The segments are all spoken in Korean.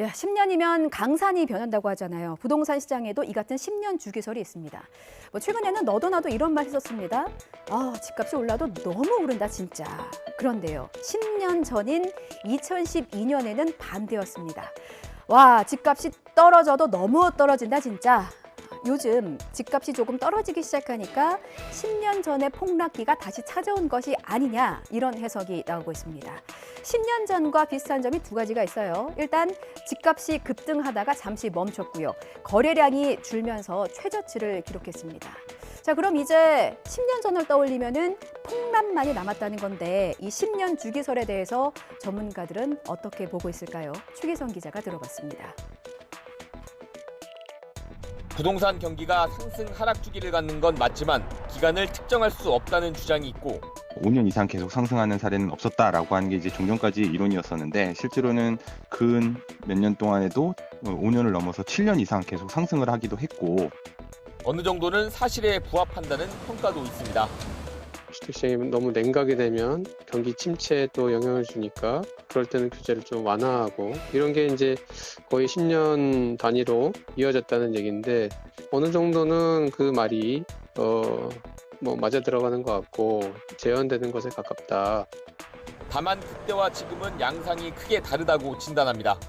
예, 10년이면 강산이 변한다고 하잖아요. 부동산 시장에도 이 같은 10년 주기설이 있습니다. 최근에는 너도 나도 이런 말 했었습니다. 집값이 올라도 너무 오른다 진짜. 그런데요, 10년 전인 2012년에는 반대였습니다. 와, 집값이 떨어져도 너무 떨어진다 진짜. 요즘 집값이 조금 떨어지기 시작하니까 10년 전의 폭락기가 다시 찾아온 것이 아니냐, 이런 해석이 나오고 있습니다. 10년 전과 비슷한 점이 두 가지가 있어요. 일단 집값이 급등하다가 잠시 멈췄고요. 거래량이 줄면서 최저치를 기록했습니다. 자, 그럼 이제 10년 전을 떠올리면은 폭락만이 남았다는 건데, 이 10년 주기설에 대해서 전문가들은 어떻게 보고 있을까요? 최기성 기자가 들어봤습니다. 부동산 경기가 상승 하락 주기를 갖는 건 맞지만 기간을 특정할 수 없다는 주장이 있고, 5년 이상 계속 상승하는 사례는 없었다라고 하는 게 이제 종전까지 이론이었었는데, 실제로는 근 몇 년 동안에도 5년을 넘어서 7년 이상 계속 상승을 하기도 했고, 어느 정도는 사실에 부합한다는 평가도 있습니다. 주택시장이 너무 냉각이 되면 경기 침체에 또 영향을 주니까 그럴 때는 규제를 좀 완화하고, 이런 게 이제 거의 10년 단위로 이어졌다는 얘기인데, 어느 정도는 그 말이 맞아 들어가는 것 같고 재현되는 것에 가깝다. 다만 그때와 지금은 양상이 크게 다르다고 진단합니다.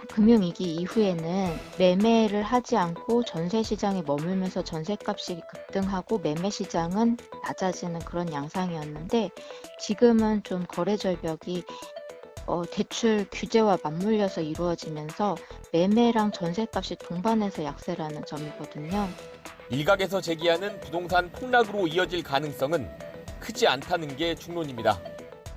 금융위기 이후에는 매매를 하지 않고 전세 시장에 머물면서 전세값이 급등하고 매매 시장은 낮아지는 그런 양상이었는데, 지금은 좀 거래 절벽이 대출 규제와 맞물려서 이루어지면서 매매랑 전세값이 동반해서 약세라는 점이거든요. 일각에서 제기하는 부동산 폭락으로 이어질 가능성은 크지 않다는 게 중론입니다.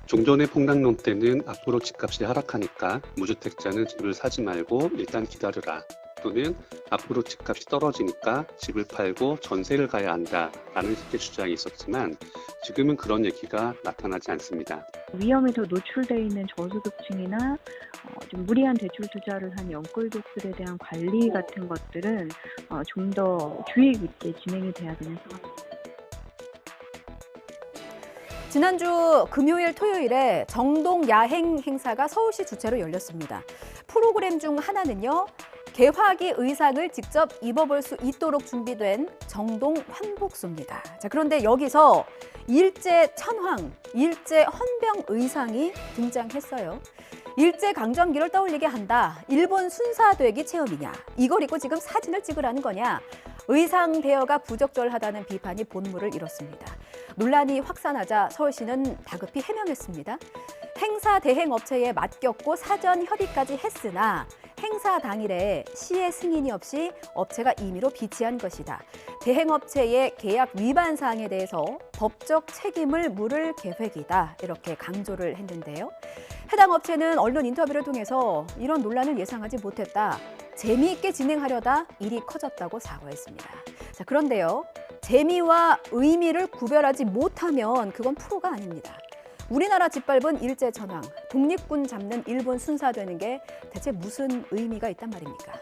종전의 폭락론 때는 앞으로 집값이 하락하니까 무주택자는 집을 사지 말고 일단 기다려라, 또는 앞으로 집값이 떨어지니까 집을 팔고 전세를 가야 한다라는 식의 주장이 있었지만, 지금은 그런 얘기가 나타나지 않습니다. 위험에 더 노출되어 있는 저소득층이나 좀 무리한 대출 투자를 한 영끌족들에 대한 관리 같은 것들은 좀 더 주의 깊게 진행이 돼야 되는 상황입니다. 지난주 금요일, 토요일에 정동 야행 행사가 서울시 주최로 열렸습니다. 프로그램 중 하나는요, 개화기 의상을 직접 입어볼 수 있도록 준비된 정동 환복소입니다. 자, 그런데 여기서 일제 천황, 일제 헌병 의상이 등장했어요. 일제 강점기를 떠올리게 한다. 일본 순사되기 체험이냐. 이걸 입고 지금 사진을 찍으라는 거냐. 의상 대여가 부적절하다는 비판이 본물을 이뤘습니다. 논란이 확산하자 서울시는 다급히 해명했습니다. 행사 대행 업체에 맡겼고 사전 협의까지 했으나 행사 당일에 시의 승인이 없이 업체가 임의로 비치한 것이다. 대행업체의 계약 위반 사항에 대해서 법적 책임을 물을 계획이다. 이렇게 강조를 했는데요. 해당 업체는 언론 인터뷰를 통해서 이런 논란을 예상하지 못했다. 재미있게 진행하려다 일이 커졌다고 사과했습니다. 자, 그런데요, 재미와 의미를 구별하지 못하면 그건 프로가 아닙니다. 우리나라 짓밟은 일제천황, 독립군 잡는 일본 순사되는 게 대체 무슨 의미가 있단 말입니까?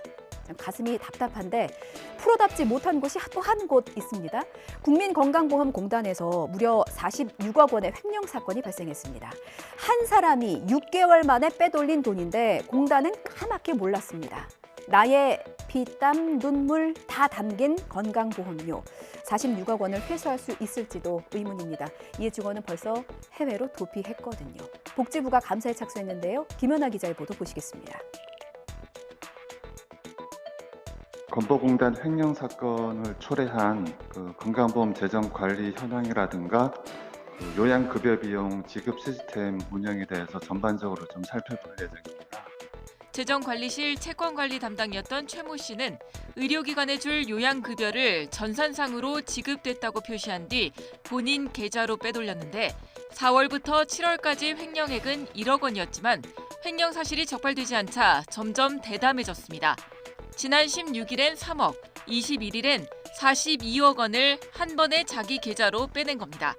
참 가슴이 답답한데, 프로답지 못한 곳이 또 한 곳 있습니다. 국민건강보험공단에서 무려 46억 원의 횡령 사건이 발생했습니다. 한 사람이 6개월 만에 빼돌린 돈인데 공단은 까맣게 몰랐습니다. 나의 피, 땀, 눈물 다 담긴 건강보험료 46억 원을 회수할 수 있을지도 의문입니다. 이에 직원은 벌써 해외로 도피했거든요. 복지부가 감사에 착수했는데요. 김연아 기자의 보도 보시겠습니다. 건보공단 횡령 사건을 초래한 건강보험 재정 관리 현황이라든가 요양급여 비용 지급 시스템 운영에 대해서 전반적으로 좀 살펴볼 예정입니다. 재정관리실 채권관리 담당이었던 최모 씨는 의료기관에 줄 요양급여를 전산상으로 지급됐다고 표시한 뒤 본인 계좌로 빼돌렸는데, 4월부터 7월까지 횡령액은 1억 원이었지만 횡령 사실이 적발되지 않자 점점 대담해졌습니다. 지난 16일엔 3억, 21일엔 42억 원을 한 번에 자기 계좌로 빼낸 겁니다.